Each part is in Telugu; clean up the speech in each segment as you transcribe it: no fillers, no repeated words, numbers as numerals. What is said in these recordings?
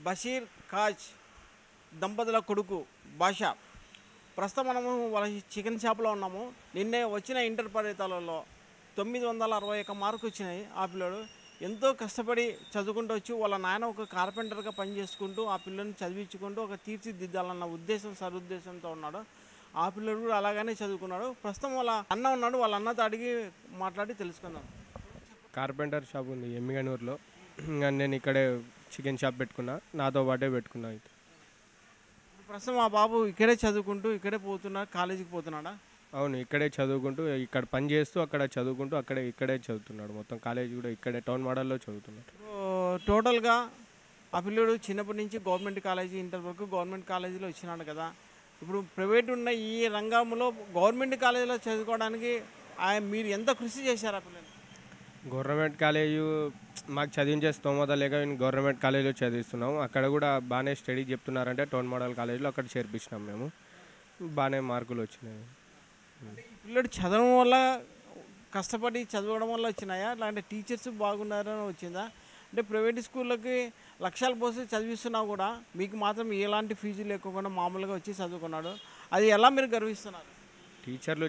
బషీర్ ఖాజ్ దంపతుల కొడుకు భాష. ప్రస్తుతం మనము వాళ్ళ చికెన్ షాప్లో ఉన్నాము. నిన్నే వచ్చిన ఇంటర్ ఫలితాలలో 961 మార్కు వచ్చినాయి. ఆ పిల్లడు ఎంతో కష్టపడి చదువుకుంటూ వచ్చి వాళ్ళ నాయన ఒక కార్పెంటర్గా పనిచేసుకుంటూ ఆ పిల్లని చదివించుకుంటూ ఒక తీర్చిదిద్దాలన్న సదుద్దేశంతో ఉన్నాడు. ఆ పిల్లడు కూడా అలాగనే చదువుకున్నాడు. ప్రస్తుతం వాళ్ళ అన్న ఉన్నాడు, వాళ్ళ అన్నతో అడిగి మాట్లాడి తెలుసుకుందాం. కార్పెంటర్ షాప్ ఉంది ఎమ్మిగనూరులో. నేను ఇక్కడే చికెన్ షాప్ పెట్టుకున్నా, నాతో పాటే పెట్టుకున్నా. అయితే ప్రస్తుతం మా బాబు ఇక్కడే చదువుకుంటూ ఇక్కడే పోతున్నాడు, కాలేజీకి పోతున్నాడా? అవును, ఇక్కడే చదువుకుంటూ ఇక్కడ పని చేస్తూ అక్కడ చదువుకుంటూ ఇక్కడే చదువుతున్నాడు. మొత్తం కాలేజీ కూడా ఇక్కడే టౌన్ మోడల్లో చదువుతున్నాడు. టోటల్గా ఆ పిల్లడు చిన్నప్పటి నుంచి గవర్నమెంట్ కాలేజీ ఇంటర్ వరకు గవర్నమెంట్ కాలేజీలో వచ్చినాడు కదా. ఇప్పుడు ప్రైవేట్ ఉన్న ఈ రంగంలో గవర్నమెంట్ కాలేజీలో చదువుకోవడానికి మీరు ఎంత కృషి చేశారు ఆ పిల్లలు? గవర్నమెంట్ కాలేజీ మాకు చదివించే స్తోమత లేక గవర్నమెంట్ కాలేజీలో చదివిస్తున్నాము. అక్కడ కూడా బాగానే స్టడీ చెప్తున్నారంటే టౌన్ మోడల్ కాలేజీలో అక్కడ చేర్పించినాం మేము. బాగానే మార్కులు వచ్చినాయి. పిల్లడు చదవడం వల్ల కష్టపడి చదవడం వల్ల వచ్చినాయా, లేదంటే టీచర్స్ బాగున్నారని వచ్చిందా? అంటే ప్రైవేట్ స్కూళ్ళకి లక్షలు పోసి చదివిస్తున్నా కూడా మీకు మాత్రం ఎలాంటి ఫీజు లేకుండా మామూలుగా వచ్చి చదువుకున్నాడు. అది ఎలా మీరు గర్విస్తున్నారు? టీచర్లు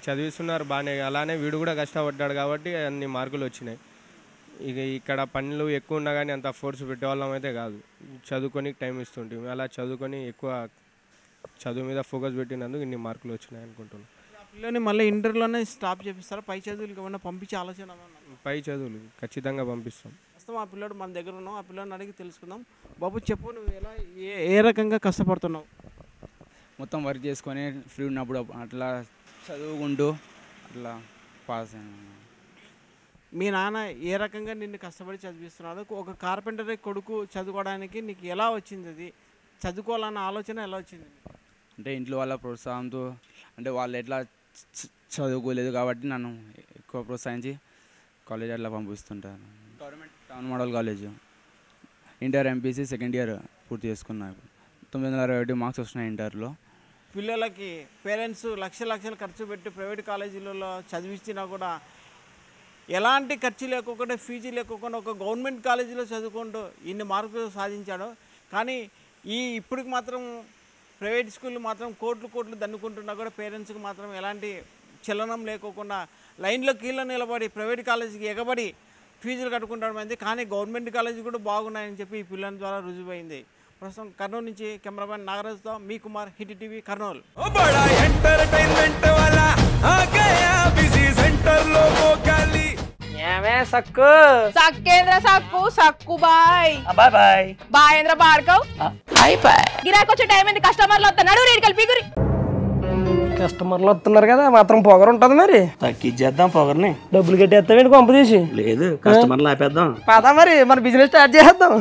చదివిస్తున్నారు బాగానే, అలానే వీడు కూడా కష్టపడ్డాడు కాబట్టి అన్ని మార్కులు వచ్చినాయి. ఇక్కడ పనులు ఎక్కువ ఉన్నా కానీ అంత ఫోర్స్ పెట్టేవాళ్ళం అయితే కాదు. చదువుకొని టైం ఇస్తుంటాం, అలా చదువుకొని ఎక్కువ చదువు మీద ఫోకస్ పెట్టినందుకు ఇన్ని మార్కులు వచ్చినాయి అనుకుంటున్నాను. పిల్లని మళ్ళీ ఇంటర్లోనే స్టాప్ చేపిస్తారా? పై చదువులకి ఏమన్నా పంపించే ఆలోచన? పై చదువులు ఖచ్చితంగా పంపిస్తాం. ప్రస్తుతం ఆ పిల్లడు మన దగ్గర ఉన్నాం, ఆ పిల్లని అడిగి తెలుసుకుందాం. బాబు చెప్పు, నువ్వు ఎలా ఏ రకంగా కష్టపడుతున్నావు? మొత్తం వర్క్ చేసుకొని ఫ్రీ ఉన్నప్పుడు అట్లా చదువుకుంటూ అట్లా పాస్ అయ్యాను. మీ నాన్న ఏ రకంగా నిన్ను కష్టపడి చదివిస్తున్నాడు? ఒక కార్పెంటర్ కొడుకు చదువుకోవడానికి నీకు ఎలా వచ్చింది? అది చదువుకోవాలన్న ఆలోచన ఎలా వచ్చింది? అంటే ఇంట్లో వాళ్ళ ప్రోత్సాహంతో, అంటే వాళ్ళు ఎట్లా చదువుకోలేదు కాబట్టి నన్ను ఎక్కువ ప్రోత్సహించి కాలేజ్ అట్లా పంపిస్తుంటారు. Government town model college inter MPC second year పూర్తి చేసుకున్నాను. 961 మార్క్స్ వస్తున్నాయి ఇంటర్లో. పిల్లలకి పేరెంట్స్ లక్షలు ఖర్చు పెట్టి ప్రైవేట్ కాలేజీలలో చదివించినా కూడా ఎలాంటి ఖర్చు లేకుండా ఫీజు లేకుండా ఒక గవర్నమెంట్ కాలేజీలో చదువుకుంటూ ఇన్ని మార్కులు సాధించాడు. కానీ ఇప్పటికి మాత్రం ప్రైవేట్ స్కూళ్ళు మాత్రం కోట్లు దన్నుకుంటున్నా కూడా పేరెంట్స్కి మాత్రం ఎలాంటి చలనం లేకోకుండా లైన్లో కీళ్ళ నిలబడి ప్రైవేట్ కాలేజీకి ఎగబడి ఫీజులు కట్టుకుంటాడు మంది. కానీ గవర్నమెంట్ కాలేజీ కూడా బాగున్నాయని చెప్పి ఈ పిల్లల ద్వారా రుజువైంది. ప్రస్తుతం కర్నూలు నుంచి కెమెరామెన్ నాగరాజుతో మీ కుమార్, హిట్ టీవీ, కర్నూలు. సక్కేంద్ర సక్కు బాయ్ బాయ్ బాయేంద్ర భార్గవ్ గిరాకొచ్చే టైం ఏంది? కస్టమర్లు వస్తున్నాడు, రేడికి వెళ్ళి పీగురి. కస్టమర్లు వస్తున్నారు కదా, మాత్రం పొగరు ఉంటది. మరి తగ్గించేద్దాం పొగర్ని. డబ్బులు కట్టేస్తామేంటి కొంప తీసి? లేదు, కస్టమర్లు ఆపేద్దాం. పదా మరి మన బిజినెస్ స్టార్ట్ చేద్దాం.